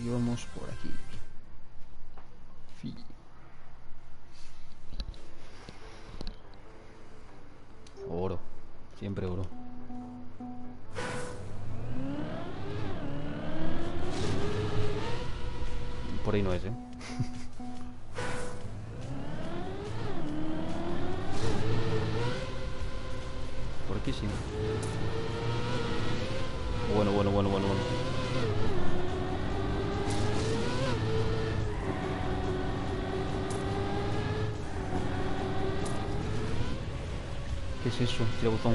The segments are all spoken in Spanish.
Y vamos por aquí. Oro. Siempre oro. Por ahí no es, Por aquí sí. Bueno. ¿Qué es eso? Tirabuzón.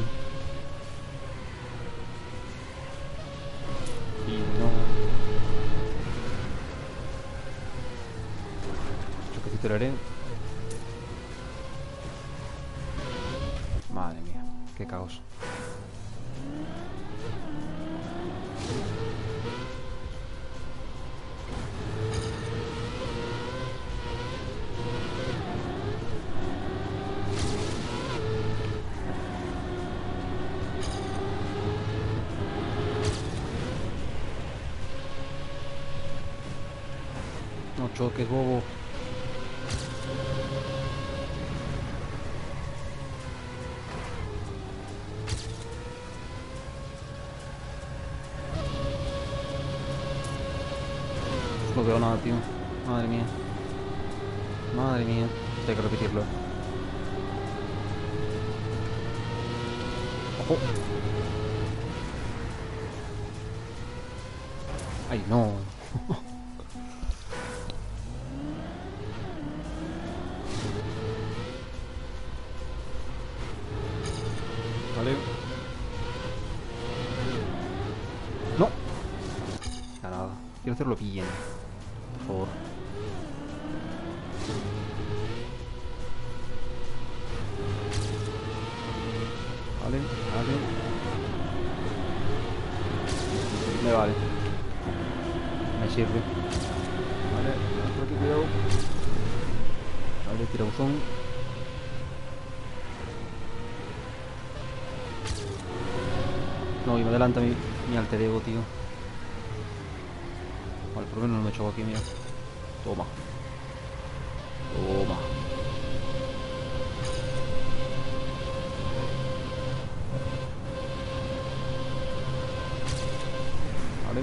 Y no. Choquecito de arena. Madre mía, qué caos. No choques, bobo. No veo nada, tío. Madre mía. Madre mía. Tengo que repetirlo. ¡Ojo! ¡Ay, no! Vale. ¡No! Ya nada. Quiero hacerlo bien. Por favor. Vale. Me vale. Me sirve. Vale, por aquí, cuidado. Vale, tirabuzón. No, y me adelanta mi alter ego, tío. Vale, por lo menos no me choco aquí, mira. Toma. Vale.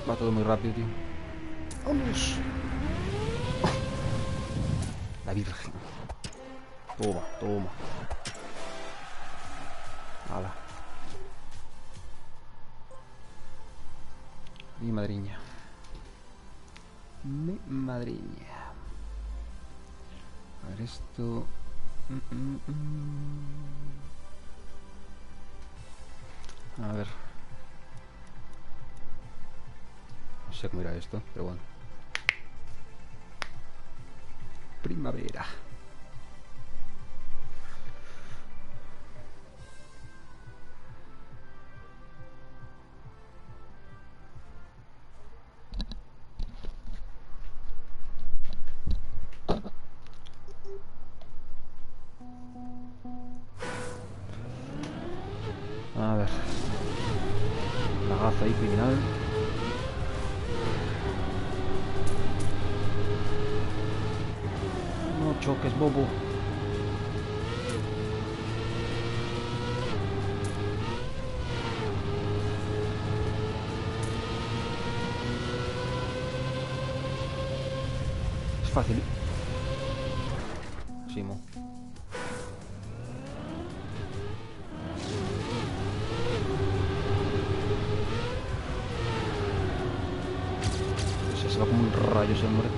Va todo muy rápido, tío. ¡Vamos! La Virgen. Toma. Hala. Mi madriña. A ver esto. A ver. No sé cómo irá esto, pero bueno. Primavera. A ver. La gaza ahí criminal. No choques, bobo. Es fácil. Simo. Se va como un rayo ese hombre.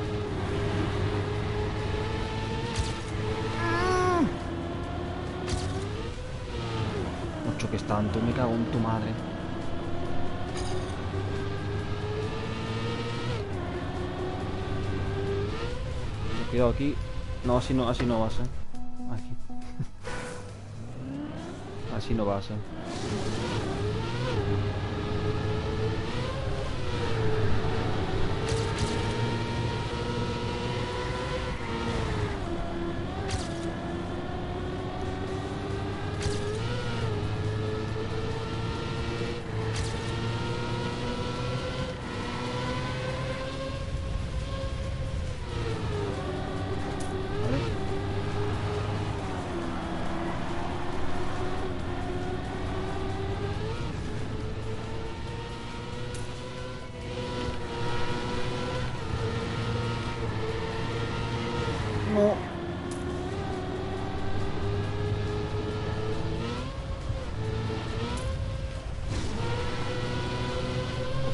No choques tanto, me cago en tu madre. Cuidado aquí. No, así no va a ser. Aquí. Así no va a ser.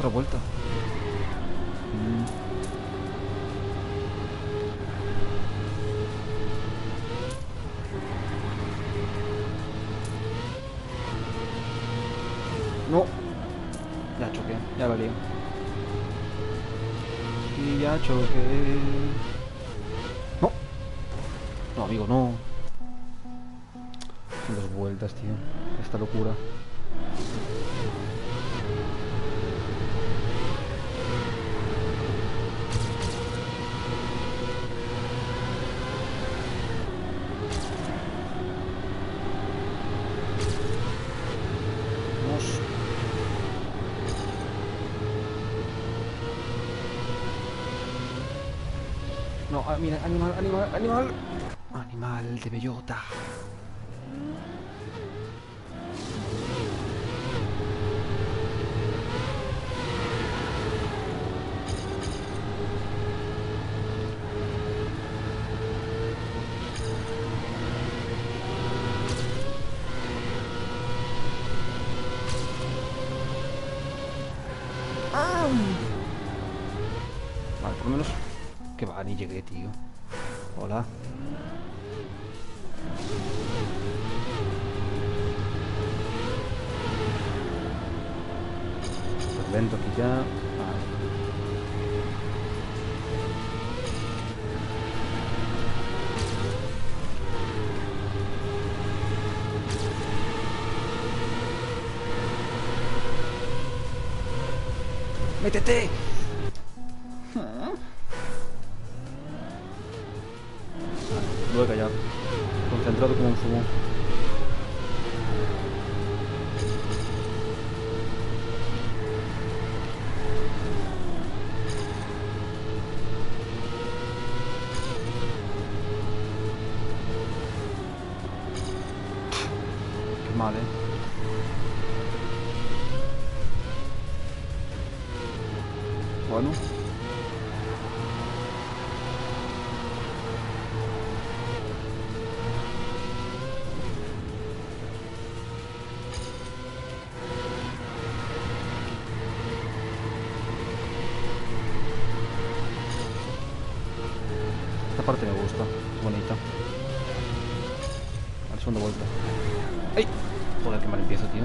otra vuelta. No. Ya choqué, ya la lié. Y ya choqué. No. No, amigo, no. Son 2 vueltas, tío. Esta locura. Vamos. No, mira, animal, animal, animal. Animal de bellota. Vale, por lo menos... Que va, ni llegué, tío. Hola. Pues lento aquí ya. Vale. ¡Métete! Lo he callado. Concentrado como un fumo. Qué mal, Bueno. Esta parte me gusta, es bonita. A la segunda vuelta. ¡Ay! Joder, qué mal empiezo, tío.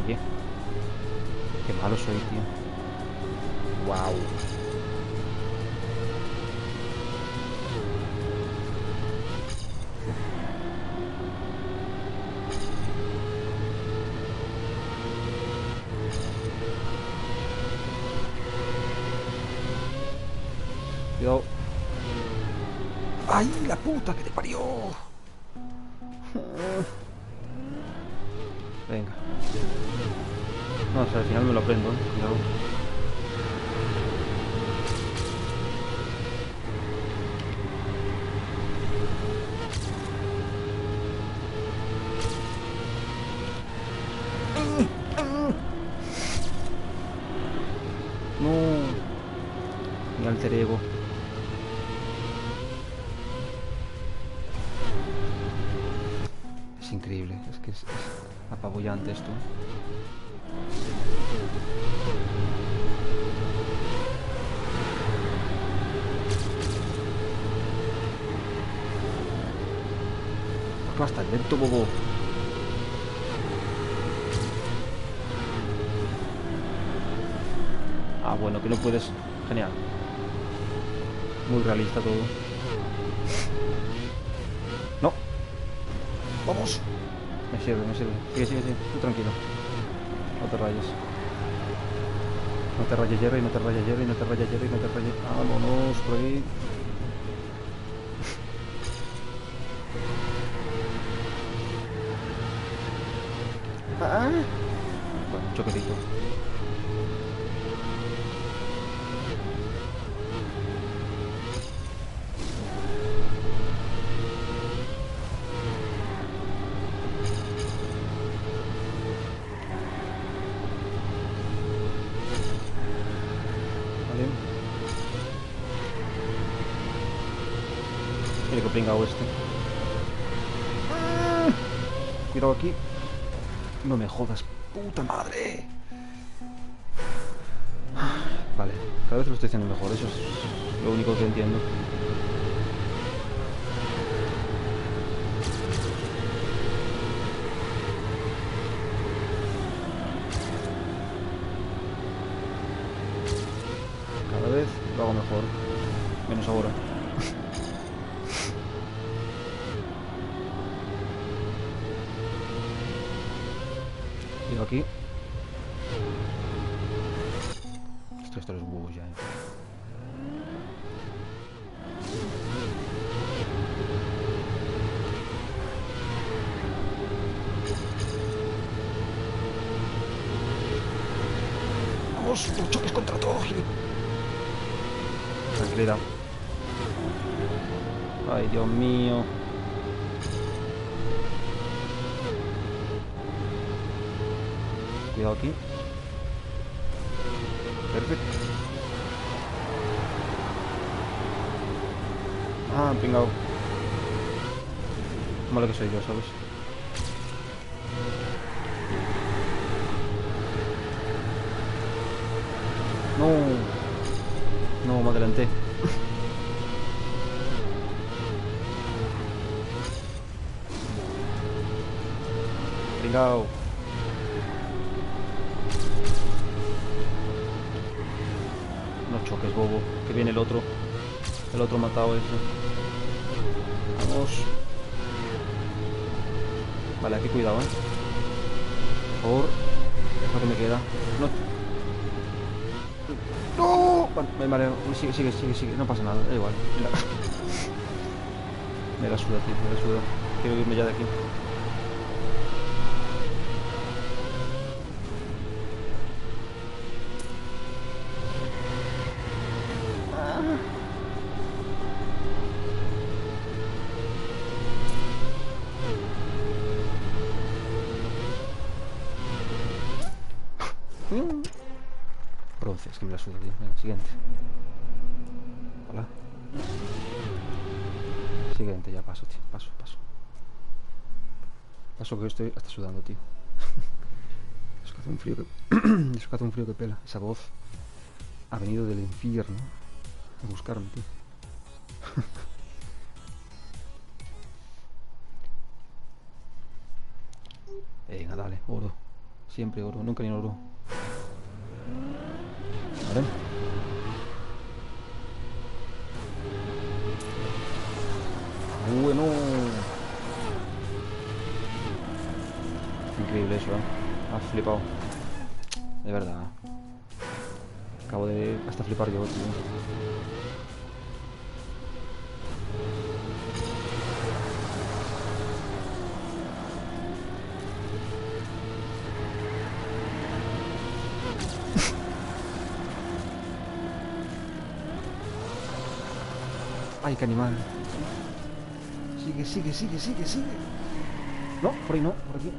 Oye. Qué malo soy, tío. Wow. Cuidado. ¡Ay, la puta que te parió! Venga. No, o sea, al final me lo aprendo, Cuidado. No. Mi alter ego. Es increíble, es que es apabullante esto. ¿Por qué vas tan lento, bobo? Ah, bueno, que no puedes... Genial. Muy realista todo. No. Vamos. Me sirve, me sirve. Sigue, sigue, sigue. Tú tranquilo. No te rayes. No te rayes, Jerry, no te rayes, Jerry, no te rayes, Jerry, no te rayes. Vámonos por ahí. Ah. Bueno, choquecito. Mira que pringao este. Cuidado aquí. No me jodas, puta madre. Vale, cada vez lo estoy haciendo mejor, eso es lo único que entiendo. Cada vez lo hago mejor, menos ahora. Llego aquí. Estoy hasta los huevos ya, ¡Vamos! ¡No choques contra todo, Gil! Tranquilidad. Ay, Dios mío. Cuidado aquí. Perfecto. Ah, pingado. Malo que soy yo, ¿sabes? No. No, me adelanté. Pingado. No choques, bobo. Que viene el otro. El otro matado ese. Vamos. Vale, aquí cuidado, Por favor. Lo que me queda. No. ¡No! Vale, me mareo. Sigue. No pasa nada, da igual. Me la suda, tío, me la suda. Quiero irme ya de aquí. Bronce, es que me la suda, tío. Venga, siguiente. Hola. Siguiente, ya paso, tío. Paso. Paso que estoy hasta sudando, tío. Eso que hace un frío que... Eso que hace un frío que pela. Esa voz ha venido del infierno a buscarme, tío. Venga, dale, oro. Siempre oro, nunca ni oro. Vale. Bueno. Increíble eso, Ha flipado. De verdad. Acabo de hasta flipar yo, tío. Ay, qué animal. Sigue. No, por ahí no, por aquí.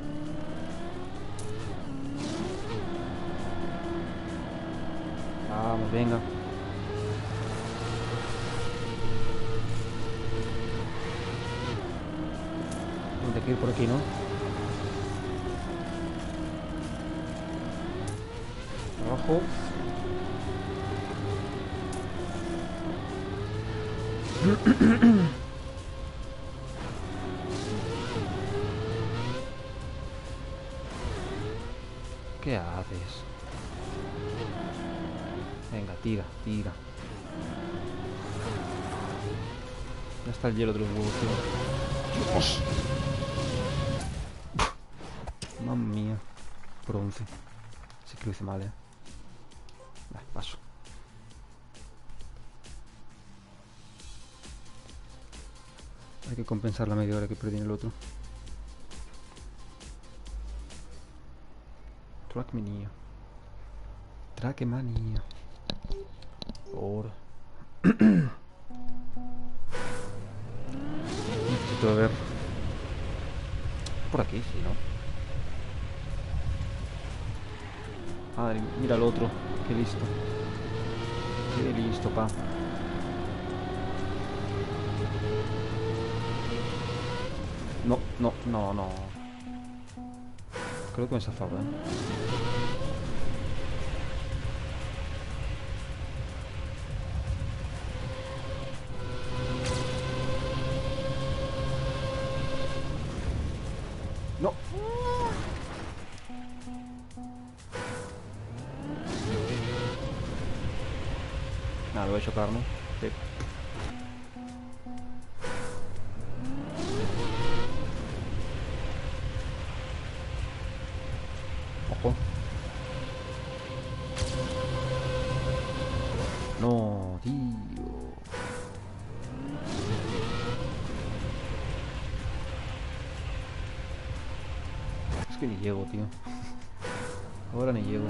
Vamos, venga. Tengo que ir por aquí, ¿no? Abajo. ¿Qué haces? Venga, tira. Ya está el hielo de los huevos, tío. ¡Dios! Mamma mía. Bronce. Sí que lo hice mal, paso. Hay que compensar la media hora que perdí en el otro. Trackmania. Por. Necesito ver. Por aquí, sí, ¿no? Madre, mira el otro. Qué listo. Qué listo, pa. No. Creo que me he zafado, Nada, lo voy a chocar, ¿no? Sí. Ojo. No, tío. Es que ni llego, tío. Ahora ni llego.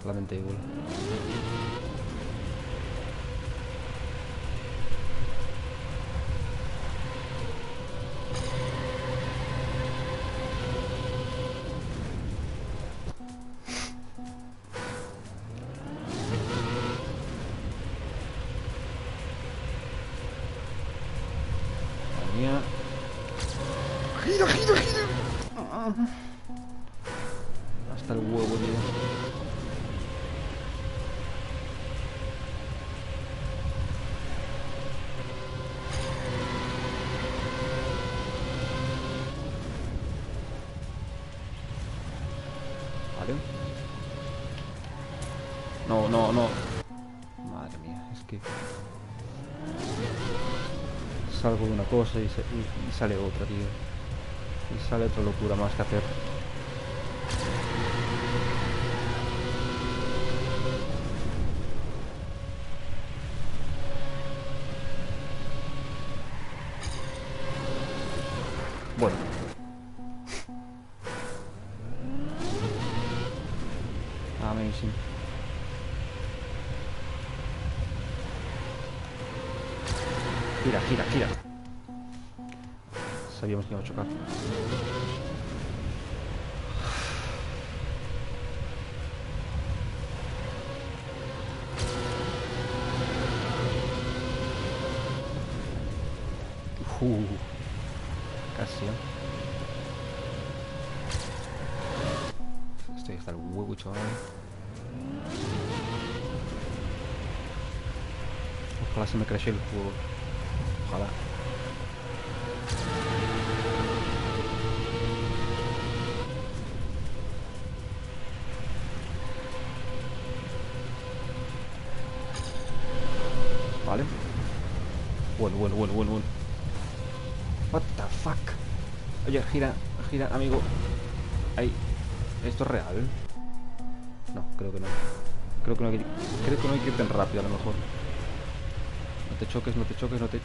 Claramente igual. Mía. ¡Gira, gira, gira! Hasta el huevo, tío. Vale. No, no, no. Madre mía, es que... salgo de una cosa y sale otra, tío. Y sale otra locura más que hacer. Bueno. Amazing. Gira, gira, gira. Sabíamos que iba a chocar. Casi, ¿eh? Estoy hasta el huevo, chaval. Ojalá se me crashe el juego. Ojalá. Vale. Vuelo, vuelo, vuelo, vuelo, vuelo. What the fuck. Oye, gira, gira, amigo. Ahí. ¿Esto es real? No, creo que no. Creo que no hay que ir tan rápido, a lo mejor. No te choques, no te choques, no te...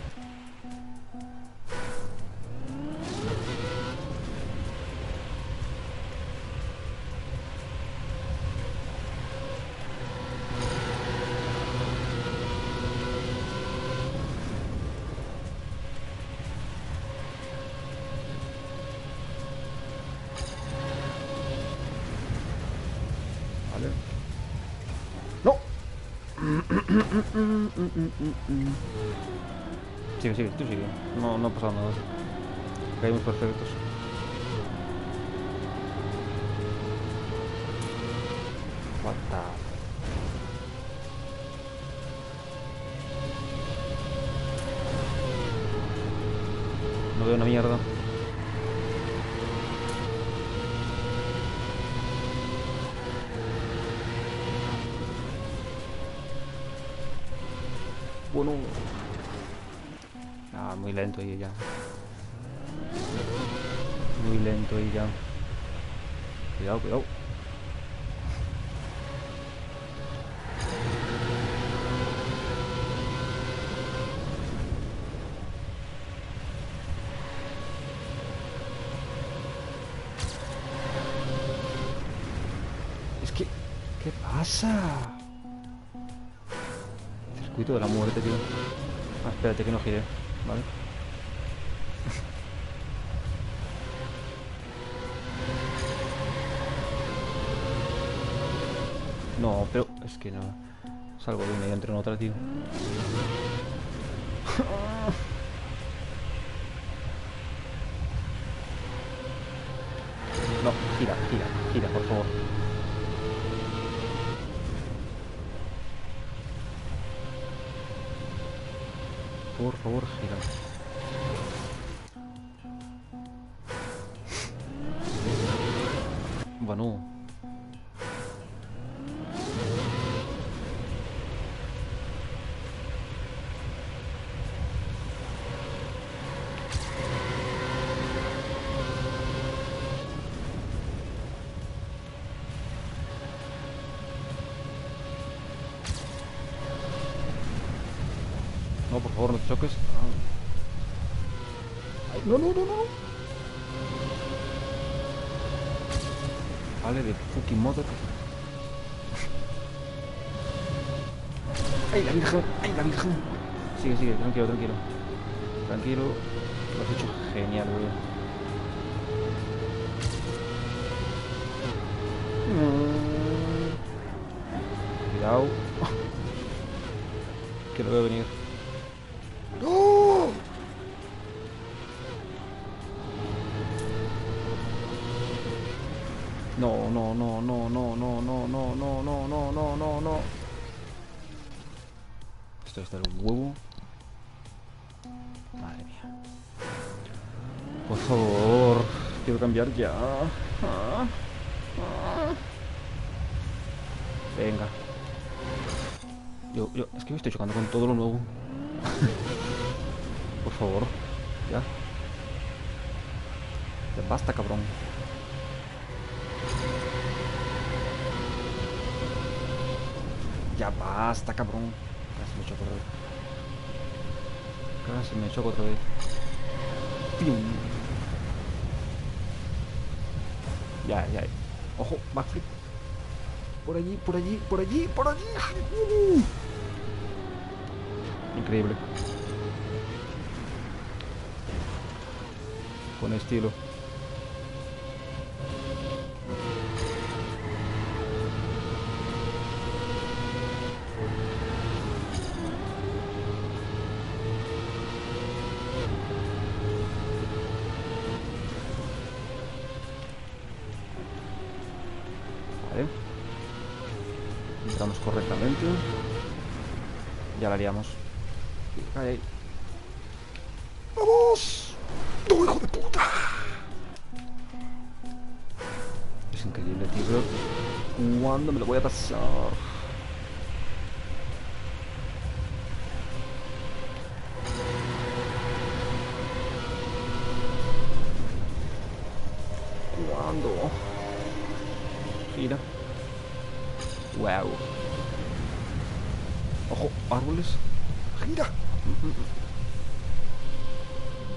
Vale. ¡No! Sigue, sigue, tú sigue. No, no ha pasado nada. Caímos perfectos. What the... No veo una mierda. Bueno. Ah, muy lento ahí ya. Muy lento ahí ya. Cuidado, cuidado. Es que... ¿qué pasa? Circuito de la muerte, tío. Ah, espérate que no gire, ¿vale? No, pero es que no. Salgo de una y entro en otra, tío. No, gira, gira, gira, por favor. Por favor, gira. rampa, no. No, por favor, no te choques. Ay, no, no, no, no. Vale, de fucking motor. ¡Ay, la virgen! ¡Ay, la virgen! Sigue, sigue, tranquilo, tranquilo. Tranquilo. Lo has hecho genial, güey. Cuidado. Que lo veo venir. ¡No! No, no, no, no, no, no, no, no, no, no, no, no, no, no. Esto está el huevo. Madre mía. Por favor, quiero cambiar ya. Venga. Es que me estoy chocando con todo lo nuevo. Por favor, ya. Ya basta, cabrón. Ya basta, cabrón. Casi me choco otra vez. Casi me choco otra vez. ¡Pium! Ya, ya. Ojo, backflip. Por allí, por allí, por allí, por allí. Increíble. Con estilo. Vale. Entramos correctamente. Ya la liamos. Ahí. ¡Vamos! ¡No, hijo de puta! Es increíble, tío. ¿Cuándo me lo voy a pasar? ¿Cuándo? Gira. Wow. Ojo, árboles. Gira.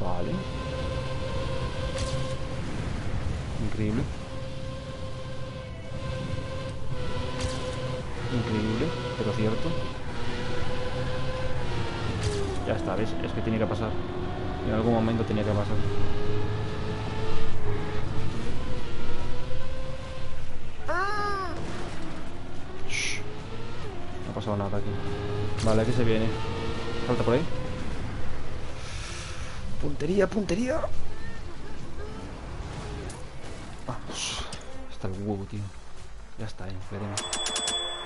Vale. Increíble. Increíble, pero cierto. Ya está, ¿ves? Es que tenía que pasar. En algún momento tenía que pasar. Shh. No ha pasado nada aquí. Vale, aquí se viene. Falta por ahí. Puntería, puntería. Vamos. Está el huevo, tío. Ya está, veremos.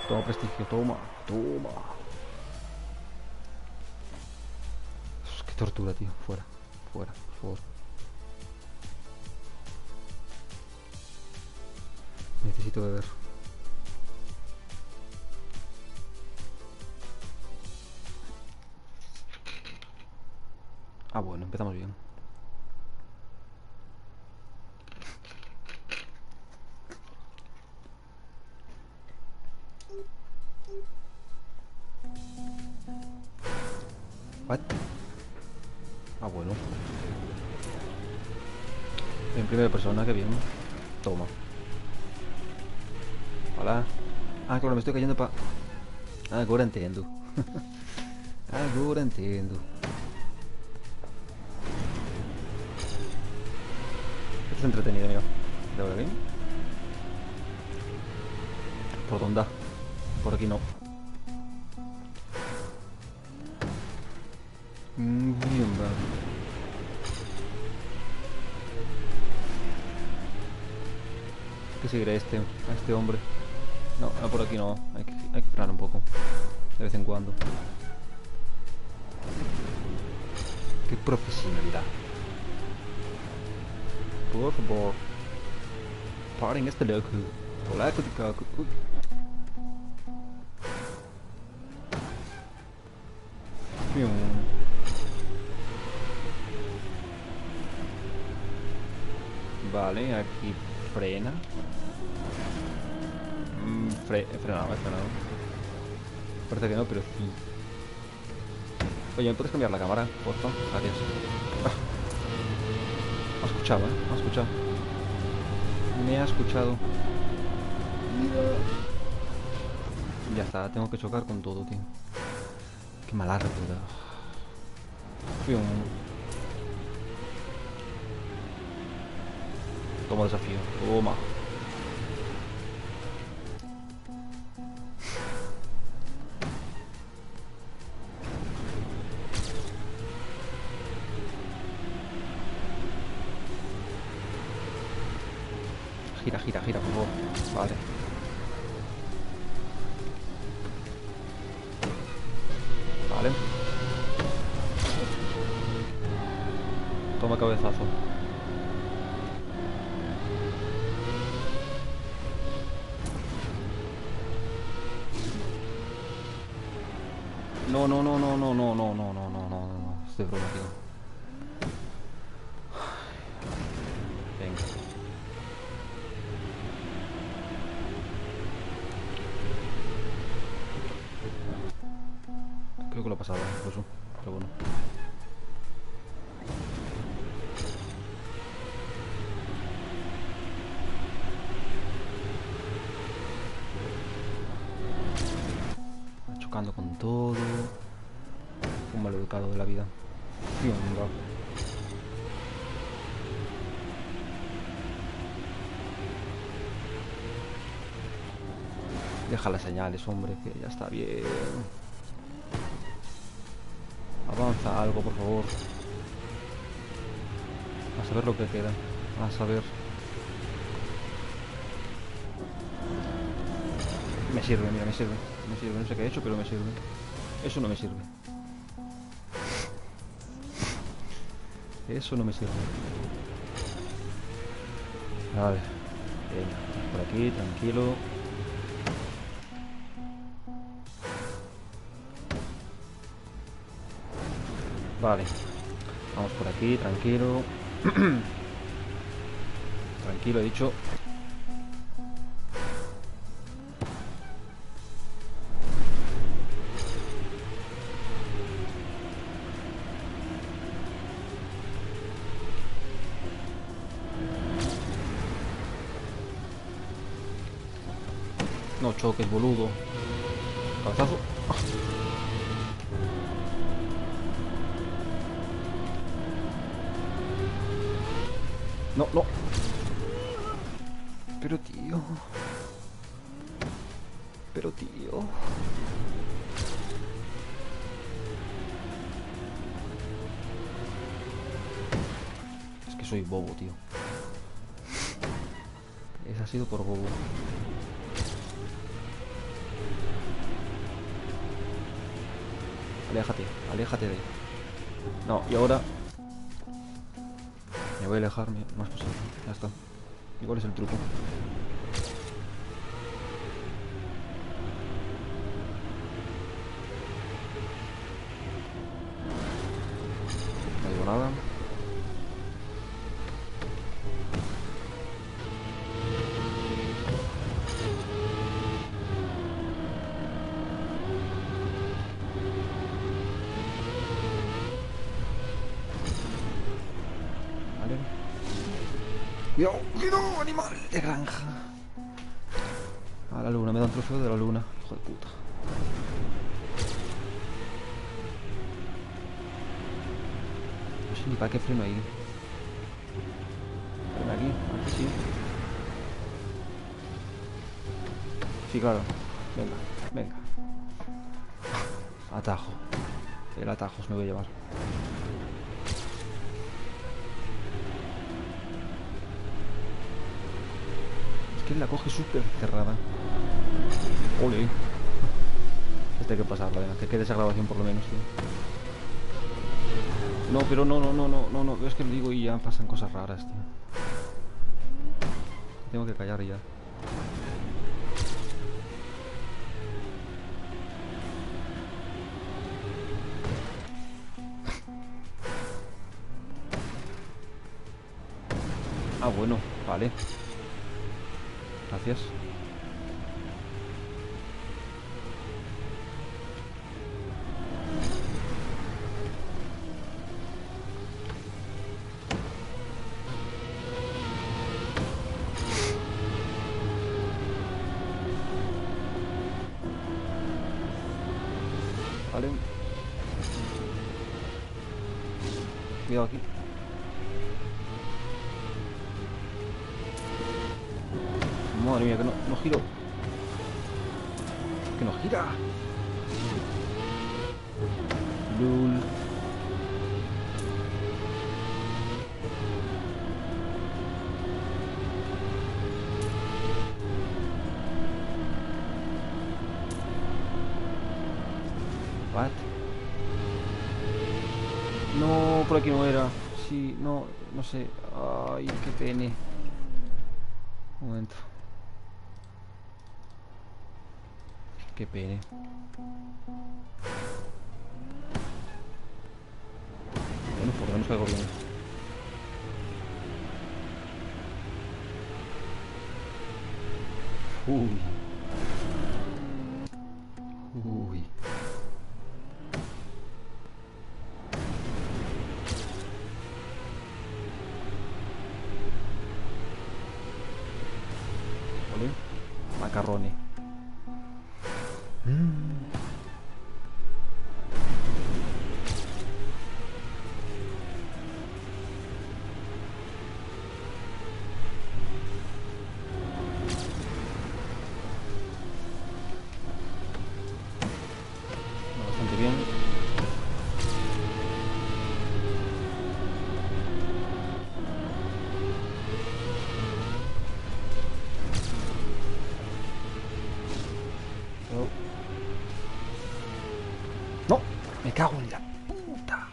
Toma prestigio, toma, toma. Qué tortura, tío. Fuera, fuera, por favor. Necesito beber. Ah, bueno, empezamos bien. What? Ah, bueno. En primera persona, qué bien. Toma. Hola. Ah, claro, me estoy cayendo pa... Agora entendo. Agora entendo. Esto es entretenido, mira. ¿De verdad bien? ¿Por dónde? Por aquí no. Bien, vale. Hay que seguir a este hombre. No, no, por aquí no. Hay que frenar un poco. De vez en cuando. Qué profesionalidad. Por favor. Paren este loco. Hola, coticaco. Uy. Fium. Vale, aquí frena. He frenado. Parece que no, pero sí. Oye, ¿me puedes cambiar la cámara, por favor? Gracias. Me ha escuchado, ¿eh? Me ha escuchado. Me ha escuchado. Mira. Ya está, tengo que chocar con todo, tío. Qué malardo, tío. Fium. Toma desafío. Toma. Gira, por favor. Vale. Vale. Toma cabezazo. No. Estoy broma, tío. Venga. Creo que lo he pasado incluso, pero bueno. Chocando con todo. Un mal educado de la vida. Venga. Deja las señales, hombre, que ya está bien. Avanza algo, por favor. A saber lo que queda. A saber. Me sirve, mira, me sirve. No sé qué he hecho, pero me sirve. Eso no me sirve. Eso no me sirve. Vale. Venga, por aquí, tranquilo. Vale. Vamos por aquí, tranquilo. Tranquilo, he dicho. No choques, boludo. Cabezazo. No. Pero tío. Es que soy bobo, tío. Ese ha sido por bobo. Aléjate de ahí. No, y ahora me voy a alejar más posible. Ya está. Igual es el truco. No digo nada. ¡Cuidado, animal de granja! A la luna, me da un trofeo de la luna. Hijo de puta. No sé ni para qué freno ahí. Freno aquí, aquí sí. Sí, claro. Venga. Atajo. El atajos me voy a llevar. Que la coge súper cerrada. Ole. Este hay que pasarla, venga, que quede esa grabación por lo menos, tío. No, pero no. Es que lo digo y ya pasan cosas raras, tío. Tengo que callar ya. Ah, bueno, vale. Gracias. Vale. Cuidado aquí. Madre mía, que no giro. Que no gira. Lul. What? No, por aquí no era. Sí, no sé. Ay, qué pene. Un momento. Qué pene. Bueno, por lo menos caigo bien. Uy. Uy. Vale. Macarrone. Bastante bien. No, me cago en la puta.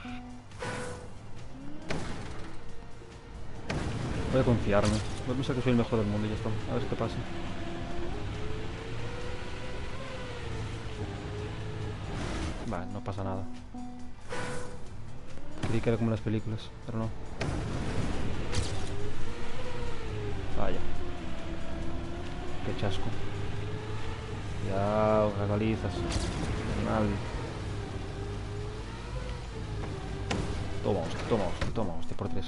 Voy a confiarme. Voy a pensar que soy el mejor del mundo y ya está. A ver qué pasa. Vale, no pasa nada. Creí que era como en las películas, pero no. Vaya. Qué chasco. Cuidado, regalizas. Mal. Toma hostia, por 3.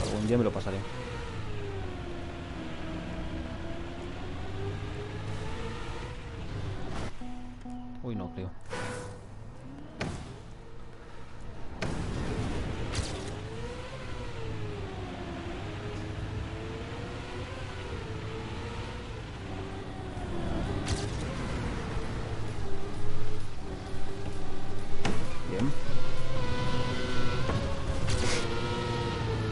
Algún día me lo pasaré. Uy, no creo. Bien.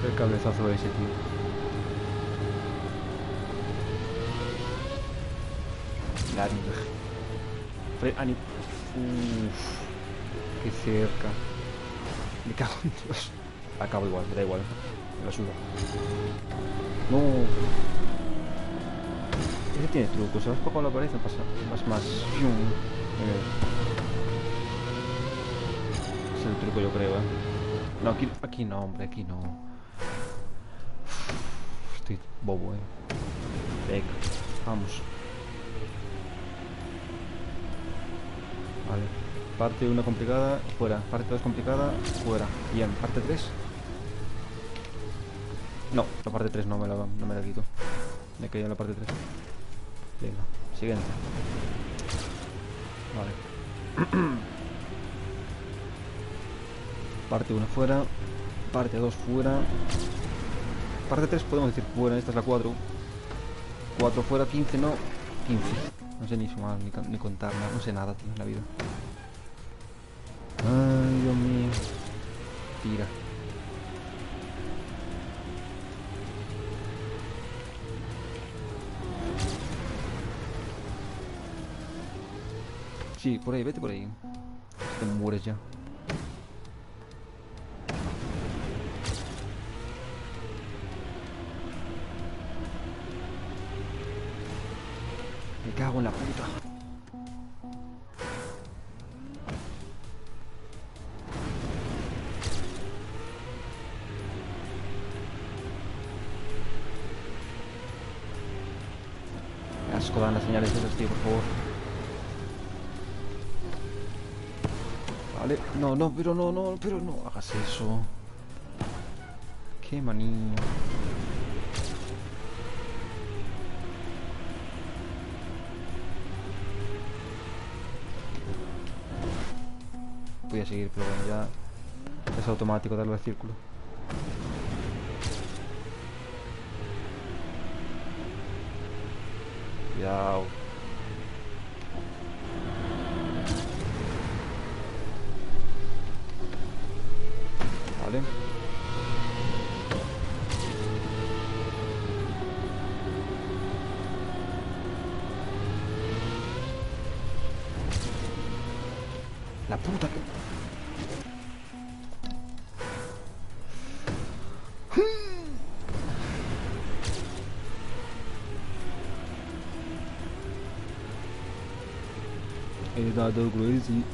El cablezazo ese, tío. La Uff, qué cerca. Me cago en Dios. Acabo igual, me da igual. Me la suda. No. Ese tiene truco. Se vas poco a la pared, pasa. Vas más. Es el truco, yo creo, No, aquí no, hombre, aquí no. Estoy bobo, Venga, vamos. Vale. Parte 1 complicada, fuera. Parte 2 complicada, fuera. Bien, parte 3. No, la parte 3 no me la quito. Me quedé en la parte 3. Venga, siguiente. Vale. Parte 1 fuera. Parte 2 fuera. Parte 3 podemos decir fuera. Esta es la 4. 4 fuera, 15 no. 15. No sé ni sumar ni contar, no sé nada, tío, en la vida. Ay, Dios mío. Tira. Sí, por ahí, vete por ahí. Te mueres ya. cago en la puta. Qué asco dan las señales esas, tío, por favor. Vale, no, pero no hagas eso. Qué manía. Voy a seguir, pero bueno, ya es automático darle al círculo. Cuidado. Vale. La puta que... He dado crazy.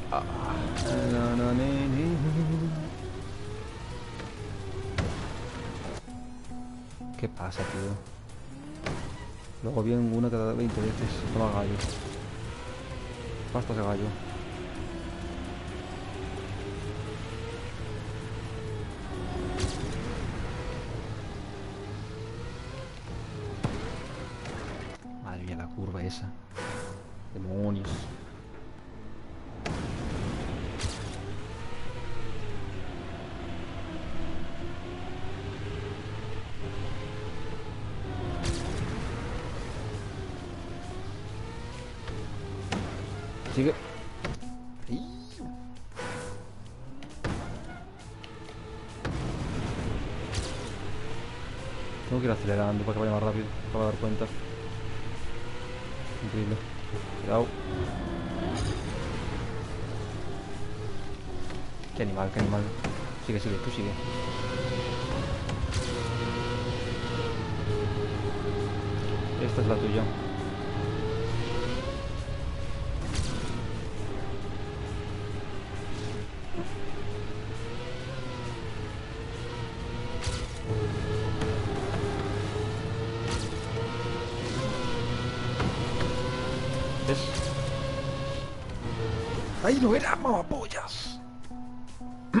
¿Qué pasa, tío? Luego bien una cada 20 veces. Toma gallo. Basta ese gallo. Madre mía, la curva esa. Demonios. Sigue. Tengo que ir acelerando para que vaya más rápido, para dar cuenta. Increíble. Cuidado. Qué animal, qué animal. Sigue, sigue, tú sigue. Esta es la tuya. ¿Ves? ¡Ahí no era, mamapollas! ¿Me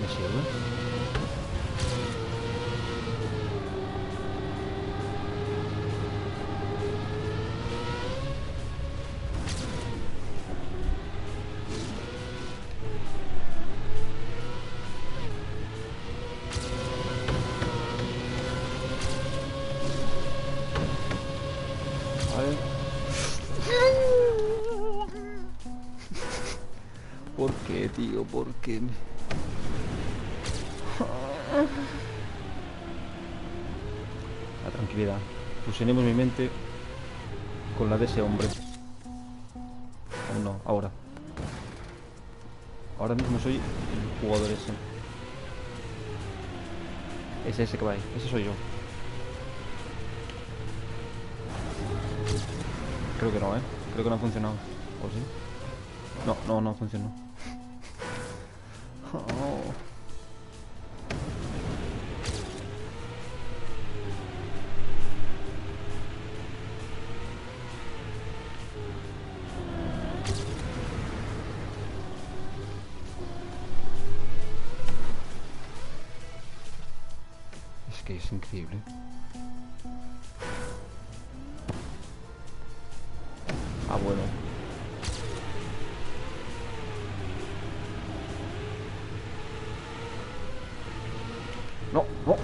sirve? ¿Por qué, tío? ¿Por qué? La tranquilidad. Fusionemos mi mente con la de ese hombre. Aún no, ahora. Ahora mismo soy el jugador ese. Es ese que va ahí. Ese soy yo. Creo que no, ¿eh? Creo que no ha funcionado. ¿O sí? No, no funcionó. Oh. Es que es increíble. Ah, bueno. No, no.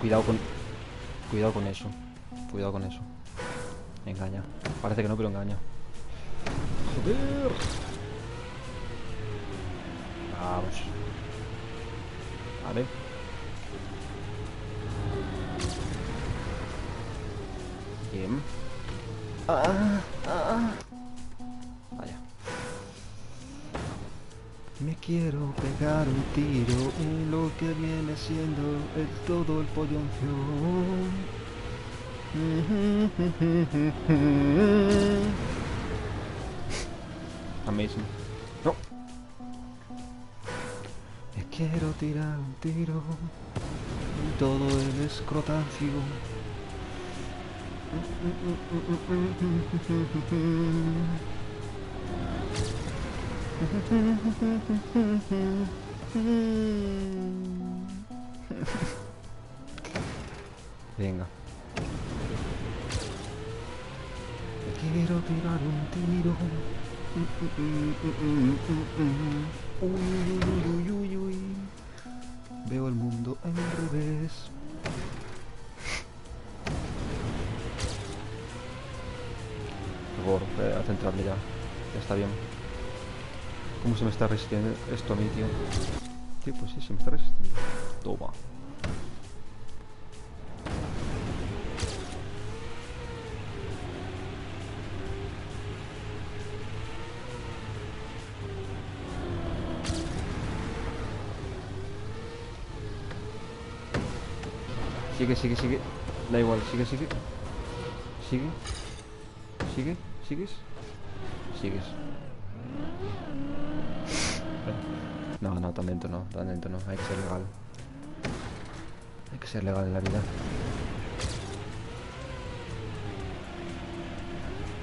Cuidado con eso. Cuidado con eso. Engaña. Parece que no, pero engaña. Joder. Vamos. Vale. Bien. Vaya. Me quiero pegar un tiro en lo que viene siendo todo el polloncio. Amazing. No. Me quiero tirar un tiro en todo el escrotancio. Venga. Me quiero tirar un tiro. Uy, uy, uy, uy. Veo el mundo al revés. Por favor, a centrarle ya. Ya está bien. ¿Cómo se me está resistiendo esto a mí, tío? Tío, pues sí, se me está resistiendo. Toma. Sigue, sigue, sigue. Da igual, sigue, sigue. Sigue. Sigue, sigues. Sigues. No, no, tan lento no, tan lento no. Hay que ser legal. Hay que ser legal en la vida.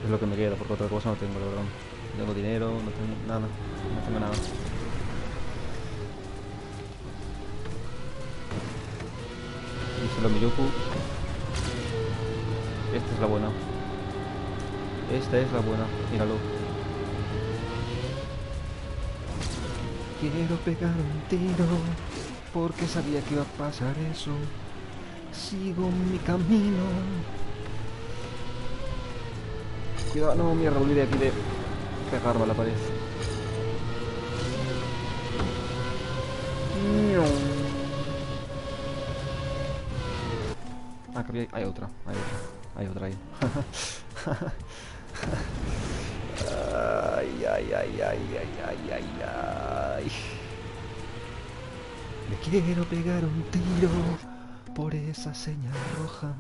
Es lo que me queda, porque otra cosa no tengo, la verdad. No tengo dinero, no tengo nada. No tengo nada. Díselo a Miyuku. Esta es la buena. Esta es la buena, míralo. Quiero pegar un tiro porque sabía que iba a pasar eso. Sigo mi camino. Cuidado, no, mierda, olvidé aquí de pegarme a la pared. Ah, creo que hay otra, hay otra ahí. Ay, ay, ay, ay, ay, ay, ay, ay. Le quiero pegar un tiro por esa señal roja.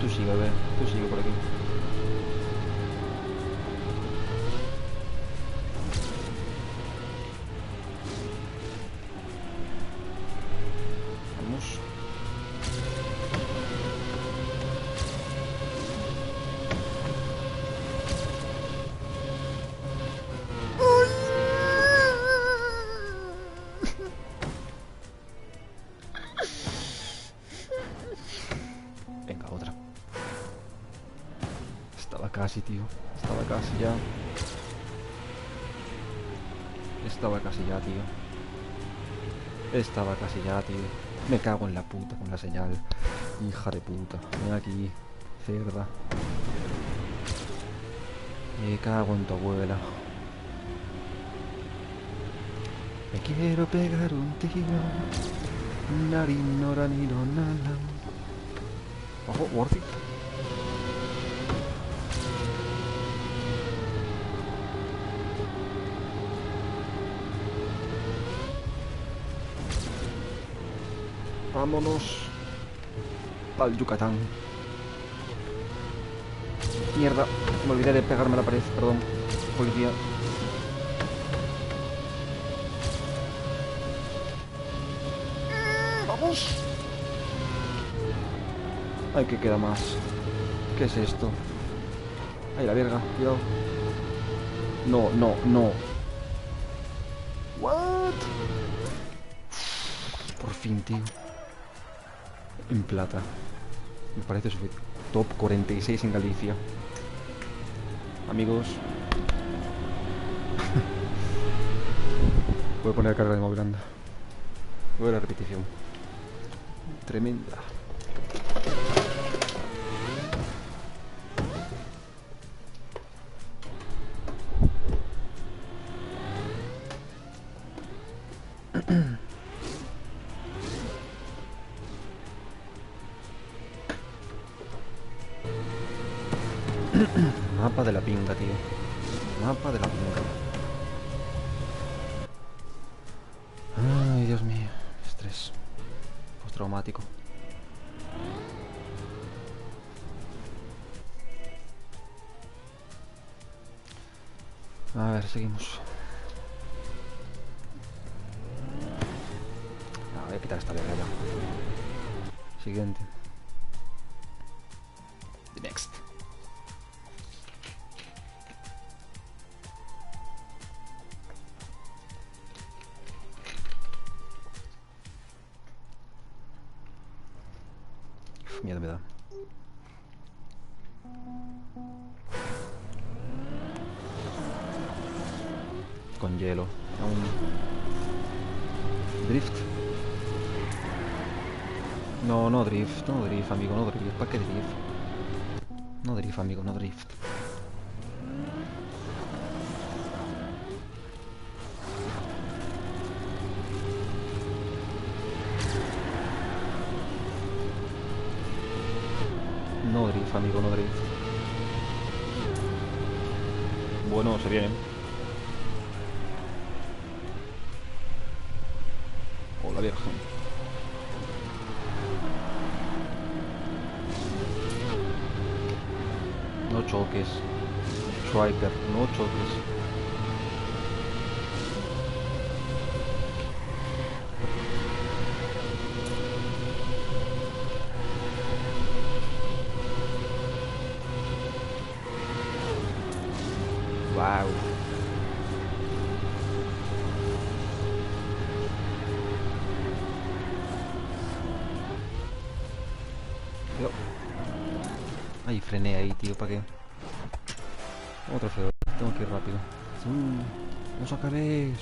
Tú sigue, a ver, tú sigue por aquí. Vamos. Venga, otra. Estaba casi, tío. Estaba casi ya. Estaba casi ya, tío. Estaba casi ya, tío. Me cago en la puta con la señal. Hija de puta. Ven aquí, cerda. Me cago en tu abuela. Me quiero pegar un tiro. Narinora nana. Ojo, worthy. Vámonos al Yucatán. Mierda, me olvidé de pegarme a la pared, perdón, policía. ¡Vamos! Ay, que queda más. ¿Qué es esto? Ay, la verga, cuidado. No, no, no. What? Por fin, tío. En plata. Me parece suficiente. Top 46 en Galicia. Amigos. Voy a poner a cargar el móvil, anda. Voy a la repetición. Tremenda. Mapa de la pinga, tío. Mapa de la pinga. Ay, Dios mío. Estrés. Postraumático. A ver, seguimos. Voy a quitar esta verga ya. Siguiente. The next. Uf, miedo me da. Con hielo. Aún. Drift. No, no drift, no drift, amigo, no drift. ¿Para qué drift? No drift, amigo, no drift. No drift, amigo, no drift. Bueno, se vienen. Oh, la virgen. No choques. Striker, no choques. Wow. Yo. Ay, frené ahí, tío, ¿para qué? Otro feo. Tengo que ir rápido. ¡Los acabé!